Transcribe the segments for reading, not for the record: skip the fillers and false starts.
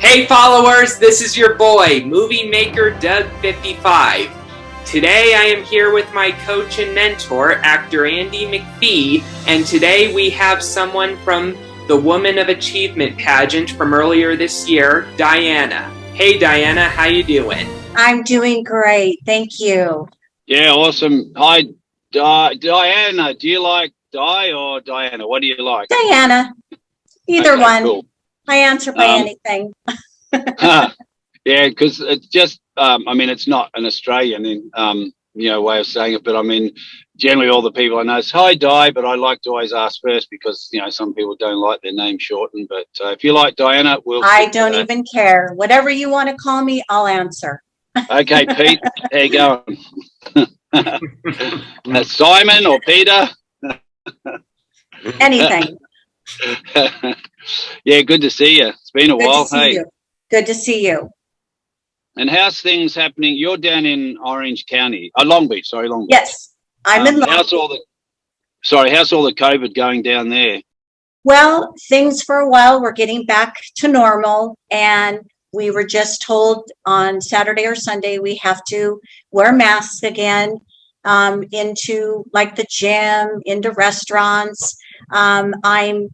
Hey followers, this is your boy, Movie Maker Doug55. Today I am here with my coach and mentor, actor Andy McPhee, and today we have someone from the Woman of Achievement pageant from earlier this year, Diana. Hey Diana, how you doing? I'm doing great, thank you. Yeah, awesome. Hi, Diana. Do you like Di or Diana? What do you like? Diana, either Okay, one. cool. I answer by anything. Yeah, because it's just, it's not an Australian, way of saying it, but I mean, generally all the people I know say, hi, Di, but I like to always ask first because, some people don't like their name shortened. But if you like Diana, I don't even care. Whatever you want to call me, I'll answer. Okay, Pete, how you going? Simon or Peter? Anything. Yeah, good to see you. It's been a while. Hey, good to see you. And how's things happening? You're down in Orange County, Long Beach. Sorry, Long Beach. Yes, I'm in Long Beach. How's all the COVID going down there? Well, things for a while were getting back to normal, and we were just told on Saturday or Sunday we have to wear masks again into like the gym, into restaurants. I'm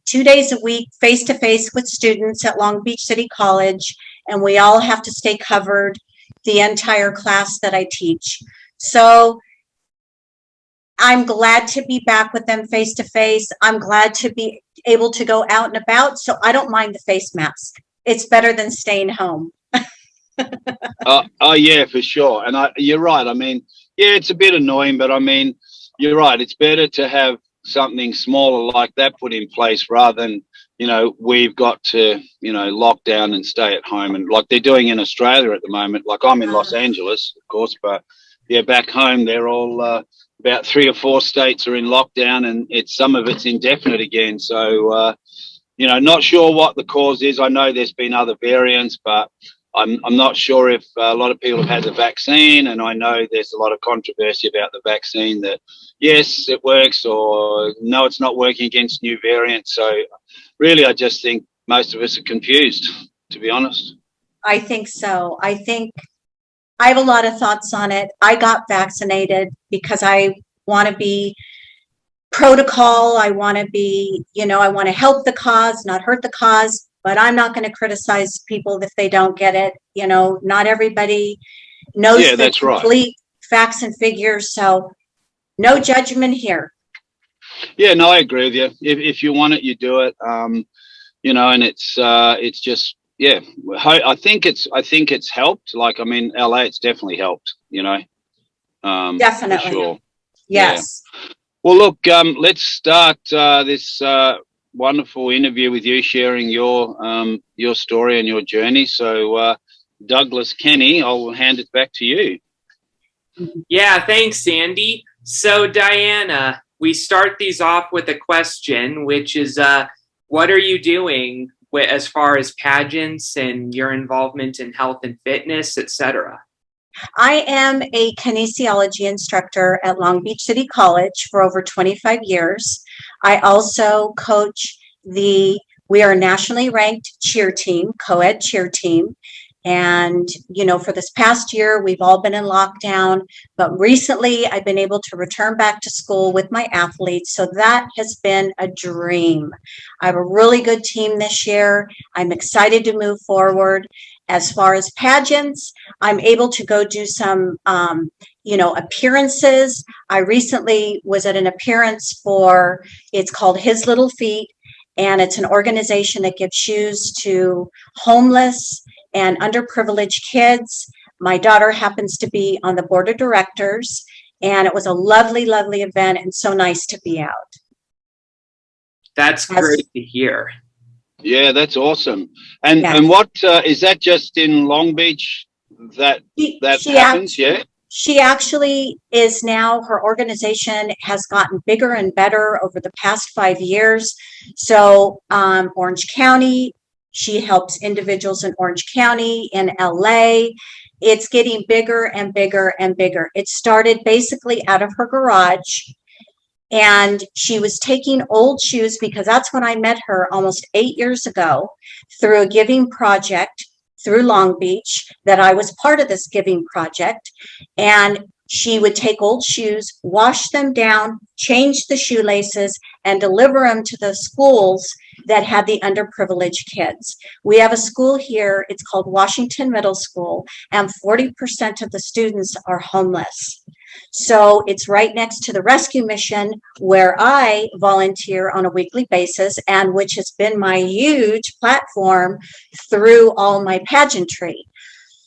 2 days a week face-to-face with students at Long Beach City College, and we all have to stay covered, the entire class that I teach. So I'm glad to be back with them face-to-face. I'm glad to be able to go out and about, so I don't mind the face mask. It's better than staying home. Oh, yeah, for sure. And you're right. I mean, yeah, it's a bit annoying, but I mean, you're right. It's better to have something smaller like that put in place rather than, we've got to, lock down and stay at home. And like they're doing in Australia at the moment, like I'm in Los Angeles, of course, but yeah, back home, they're all about 3 or 4 states are in lockdown, and some of it's indefinite again. So, not sure what the cause is. I know there's been other variants, but I'm not sure if a lot of people have had the vaccine, and I know there's a lot of controversy about the vaccine that, yes, it works, or no, it's not working against new variants. So really, I just think most of us are confused, to be honest. I think so. I have a lot of thoughts on it. I got vaccinated because I want to be protocol. I want to be, I want to help the cause, not hurt the cause. But I'm not going to criticize people if they don't get it. Not everybody knows the complete facts and figures. So no judgment here. Yeah, no, I agree with you. If you want it, you do it. And it's just, yeah, I think it's helped. Like, I mean, LA, it's definitely helped, Definitely. For sure. Yes. Yeah. Well, look, let's start this wonderful interview with you, sharing your story and your journey. So, Douglas Kenny, I'll hand it back to you. Yeah, thanks, Andy. So, Diana, we start these off with a question, which is, what are you doing as far as pageants and your involvement in health and fitness, etc.? I am a kinesiology instructor at Long Beach City College for over 25 years. I also coach we are a nationally ranked cheer team, co-ed cheer team. And, for this past year, we've all been in lockdown, but recently I've been able to return back to school with my athletes. So that has been a dream. I have a really good team this year. I'm excited to move forward. As far as pageants, I'm able to go do some, appearances. I recently was at an appearance it's called His Little Feet, and it's an organization that gives shoes to homeless and underprivileged kids. My daughter happens to be on the board of directors, and it was a lovely, lovely event and so nice to be out. That's great to hear. Yeah, that's awesome. And what is that just in Long Beach that happens? Yeah. She actually is now, her organization has gotten bigger and better over the past 5 years. So Orange County, she helps individuals in Orange County, in LA. It's getting bigger and bigger and bigger. It started basically out of her garage. And she was taking old shoes, because that's when I met her almost 8 years ago through a giving project. through Long Beach that I was part of this giving project. And she would take old shoes, wash them down, change the shoelaces, and deliver them to the schools that had the underprivileged kids. We have a school here, it's called Washington Middle School, and 40% of the students are homeless. So it's right next to the rescue mission where I volunteer on a weekly basis, and which has been my huge platform through all my pageantry.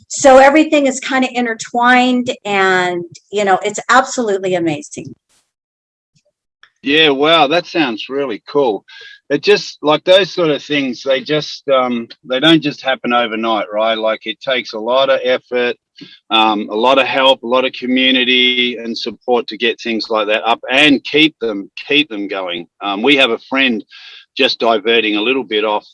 So everything is kind of intertwined, and it's absolutely amazing. Yeah, wow, that sounds really cool. It just like those sort of things, they don't just happen overnight, right? Like it takes a lot of effort, a lot of help, a lot of community and support to get things like that up and keep them going. We have a friend, just diverting a little bit off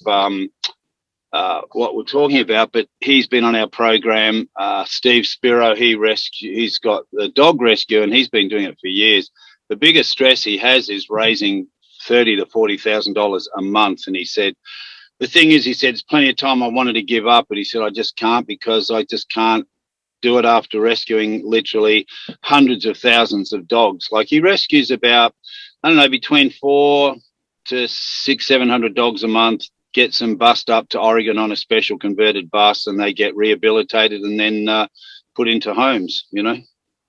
what we're talking about, but he's been on our program, Steve Spiro. He's got the dog rescue and he's been doing it for years. The biggest stress he has is raising $30,000 to $40,000 a month. And he said, the thing is, he said, it's plenty of time I wanted to give up, but he said, I just can't, because I just can't do it after rescuing literally hundreds of thousands of dogs. Like he rescues about, I don't know, between 400 to 700 dogs a month, gets them bussed up to Oregon on a special converted bus, and they get rehabilitated and then put into homes,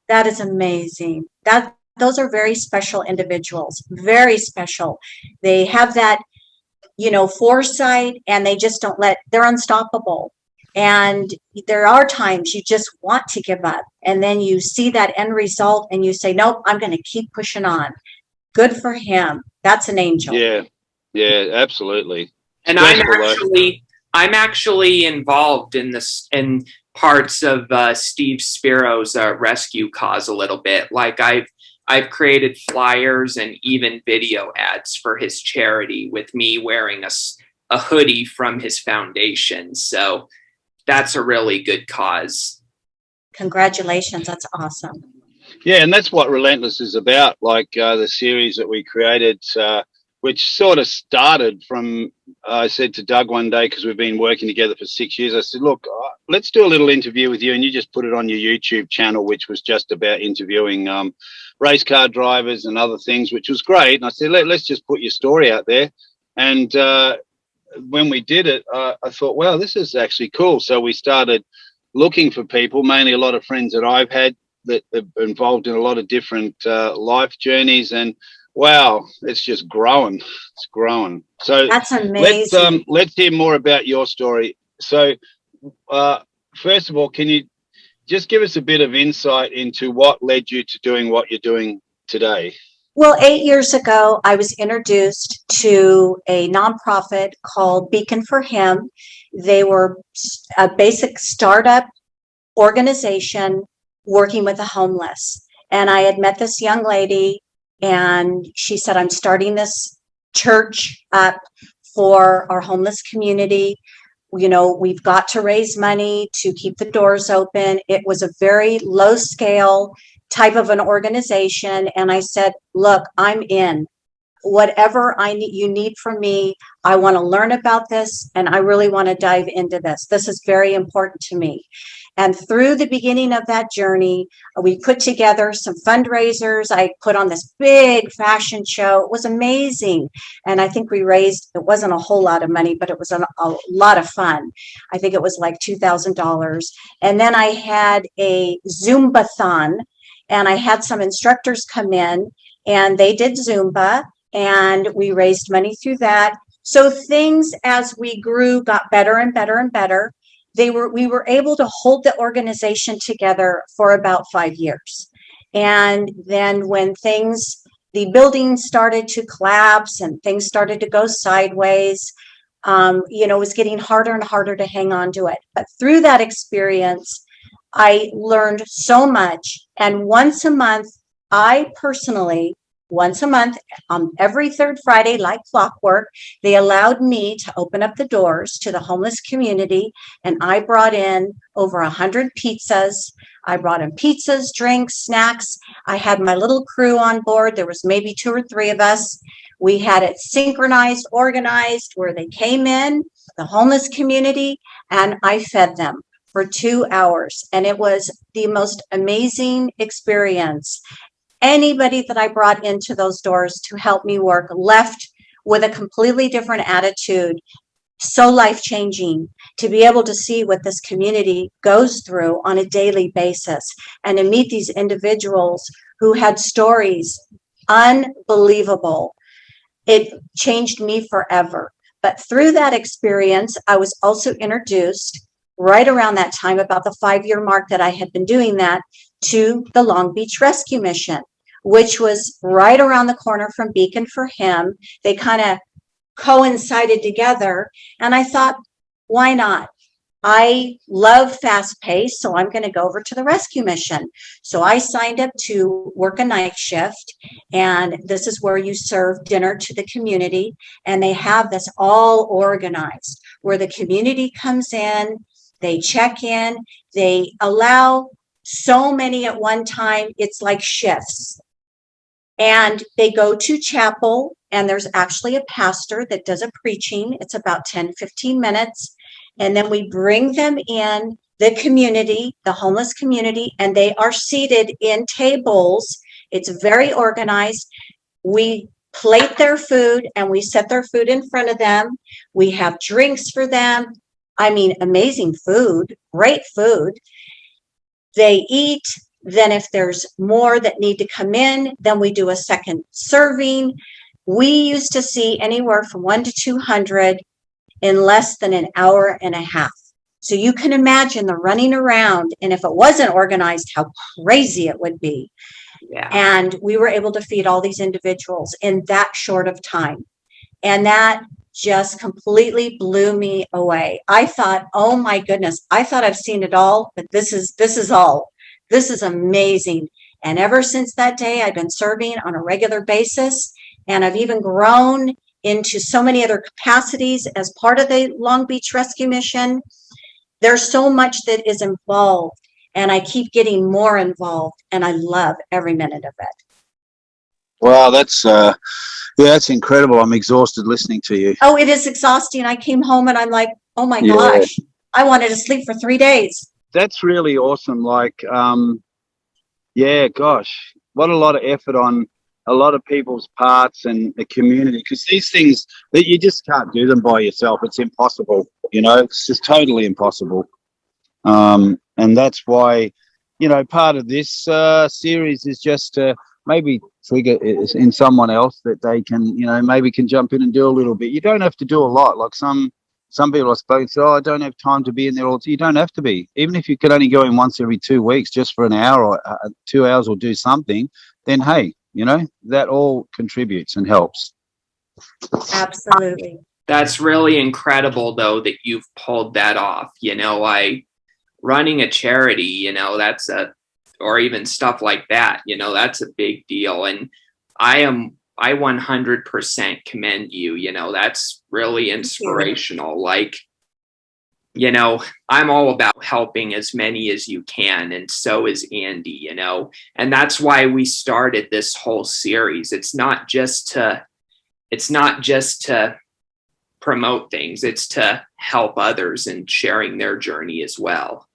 That is amazing. Those are very special individuals, very special. They have that, foresight, and they just they're unstoppable. And there are times you just want to give up, and then you see that end result and you say, nope, I'm going to keep pushing on. Good for him. That's an angel. Yeah, absolutely. And I'm actually involved in parts of Steve Spiro's rescue cause a little bit. Like I've created flyers and even video ads for his charity with me wearing a hoodie from his foundation. So that's a really good cause. Congratulations. That's awesome. Yeah, and that's what Relentless is about, like the series that we created, which sort of started from, I said to Doug one day, because we've been working together for 6 years, I said, look, let's do a little interview with you, and you just put it on your YouTube channel, which was just about interviewing race car drivers and other things, which was great. And I said, let's just put your story out there. And when we did it, I thought, wow, this is actually cool. So we started looking for people, mainly a lot of friends that I've had that are involved in a lot of different life journeys, and wow, it's just growing. It's growing. So that's amazing. Let's hear more about your story. So first of all, can you just give us a bit of insight into what led you to doing what you're doing today? Well, 8 years ago, I was introduced to a nonprofit called Beacon for Him. They were a basic startup organization working with the homeless. And I had met this young lady, and she said, I'm starting this church up for our homeless community. We've got to raise money to keep the doors open. It was a very low scale type of an organization. And I said, look, I'm in. Whatever you need from me, I want to learn about this, and I really want to dive into this. This is very important to me. And through the beginning of that journey, we put together some fundraisers. I put on this big fashion show. It was amazing. And I think we raised, it wasn't a whole lot of money, but it was a lot of fun. I think it was like $2,000. And then I had a Zumba-thon, and I had some instructors come in, and they did Zumba, and we raised money through that. So things, as we grew, got better and better and better. We were able to hold the organization together for about 5 years. And then when the building started to collapse and things started to go sideways, it was getting harder and harder to hang on to it. But through that experience, I learned so much. And once a month, every third Friday, like clockwork, they allowed me to open up the doors to the homeless community. And I brought in over 100 pizzas. I brought in pizzas, drinks, snacks. I had my little crew on board. There was maybe 2 or 3 of us. We had it synchronized, organized, where they came in. the homeless community, and I fed them for 2 hours. And it was the most amazing experience. Anybody that I brought into those doors to help me work left with a completely different attitude. So life-changing to be able to see what this community goes through on a daily basis and to meet these individuals who had stories unbelievable. It changed me forever. But through that experience, I was also introduced right around that time, about the 5-year mark that I had been doing that, to the Long Beach Rescue Mission, which was right around the corner from Beacon for him. They kind of coincided together. And I thought, why not? I love fast pace, so I'm going to go over to the rescue mission. So I signed up to work a night shift, and this is where you serve dinner to the community. And they have this all organized where the community comes in, they check in, they allow so many at one time. It's like shifts. And they go to chapel, and there's actually a pastor that does a preaching. It's about 10-15 minutes. And then we bring them in the community, the homeless community, and they are seated in tables. It's very organized. We plate their food and we set their food in front of them. We have drinks for them. I mean, amazing food, great food. They eat. Then if there's more that need to come in, then we do a second serving. We used to see anywhere from 1 to 200 in less than an hour and a half. So you can imagine the running around, and if it wasn't organized, how crazy it would be. Yeah. And we were able to feed all these individuals in that short of time. And that just completely blew me away. I thought, oh my goodness, I thought I've seen it all, but this is all. This is amazing. And ever since that day, I've been serving on a regular basis, and I've even grown into so many other capacities as part of the Long Beach Rescue Mission. There's so much that is involved, and I keep getting more involved, and I love every minute of it. Wow, that's incredible. I'm exhausted listening to you. Oh, it is exhausting. I came home and I'm like, oh my gosh, I wanted to sleep for 3 days. That's really awesome. Like, yeah, gosh, what a lot of effort on a lot of people's parts and the community, because these things that you just can't do them by yourself. It's impossible, it's just totally impossible. And that's why, part of this series is just to maybe trigger it in someone else that they can, maybe can jump in and do a little bit. You don't have to do a lot. Like some people I spoke to, I don't have time to be in there all the time. You don't have to be. Even if you could only go in once every 2 weeks, just for an hour or 2 hours, or do something, then hey, that all contributes and helps. Absolutely. That's really incredible, though, that you've pulled that off. Running a charity, or even stuff like that, that's a big deal. And I 100% commend you. That's really inspirational. Like, I'm all about helping as many as you can, and so is Andy, and that's why we started this whole series. It's not just to promote things, it's to help others and sharing their journey as well.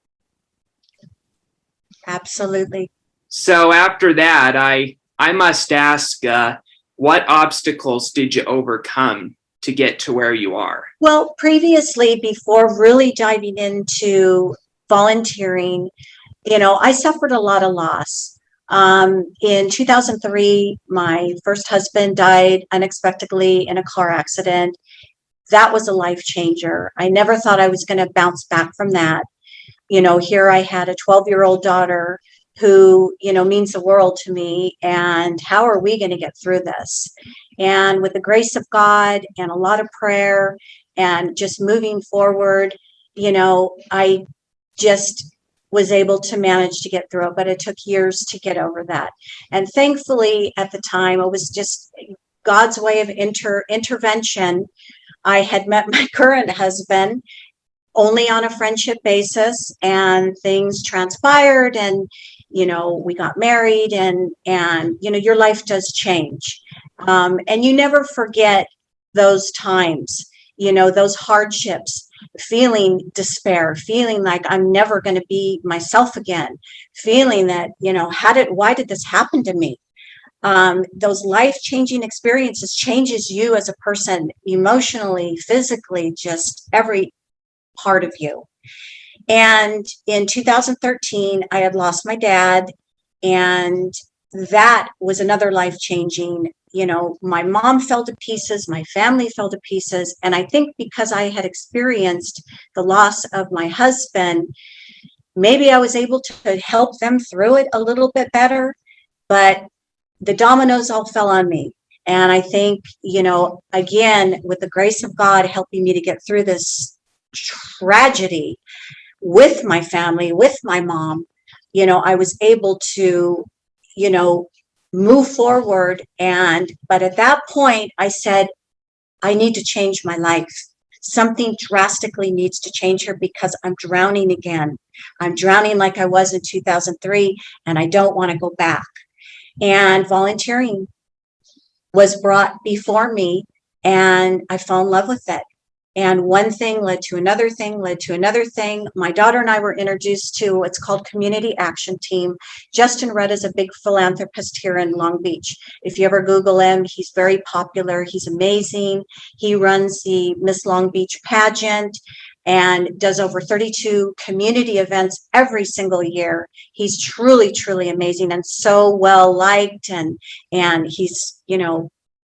Absolutely. So after that, I must ask, what obstacles did you overcome to get to where you are? Well, previously, before really diving into volunteering, I suffered a lot of loss. In 2003, my first husband died unexpectedly in a car accident. That was a life changer. I never thought I was going to bounce back from that. Here I had a 12-year-old daughter who, means the world to me. And how are we going to get through this? And with the grace of God and a lot of prayer and just moving forward, I just was able to manage to get through it, but it took years to get over that. And thankfully, at the time, it was just God's way of intervention. I had met my current husband only on a friendship basis, and things transpired, and we got married, and your life does change, and you never forget those times. those hardships, feeling despair, feeling like I'm never going to be myself again, feeling that, why did this happen to me? Those life-changing experiences changes you as a person, emotionally, physically, just every part of you. And in 2013, I had lost my dad, and that was another life-changing. My mom fell to pieces, my family fell to pieces, and I think because I had experienced the loss of my husband, maybe I was able to help them through it a little bit better, but the dominoes all fell on me. And I think, again, with the grace of God helping me to get through this tragedy with my family, with my mom, I was able to, move forward. But at that point, I said, I need to change my life. Something drastically needs to change here because I'm drowning again. I'm drowning like I was in 2003, and I don't want to go back. And volunteering was brought before me, and I fell in love with it. And one thing led to another thing, led to another thing. My daughter and I were introduced to what's called Community Action Team. Justin Rudd is a big philanthropist here in Long Beach. If you ever Google him, he's very popular. He's amazing. He runs the Miss Long Beach pageant and does over 32 community events every single year. He's truly, truly amazing and so well liked, and he's,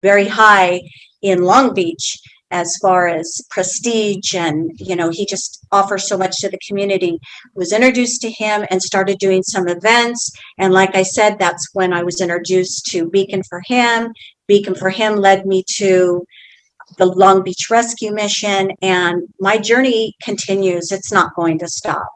very high in Long Beach as far as prestige, and he just offers so much to the community. Was introduced to him and started doing some events, and like I said, that's when I was introduced to Beacon for Him. Beacon for Him led me to the Long Beach Rescue Mission, and my journey continues. It's not going to stop.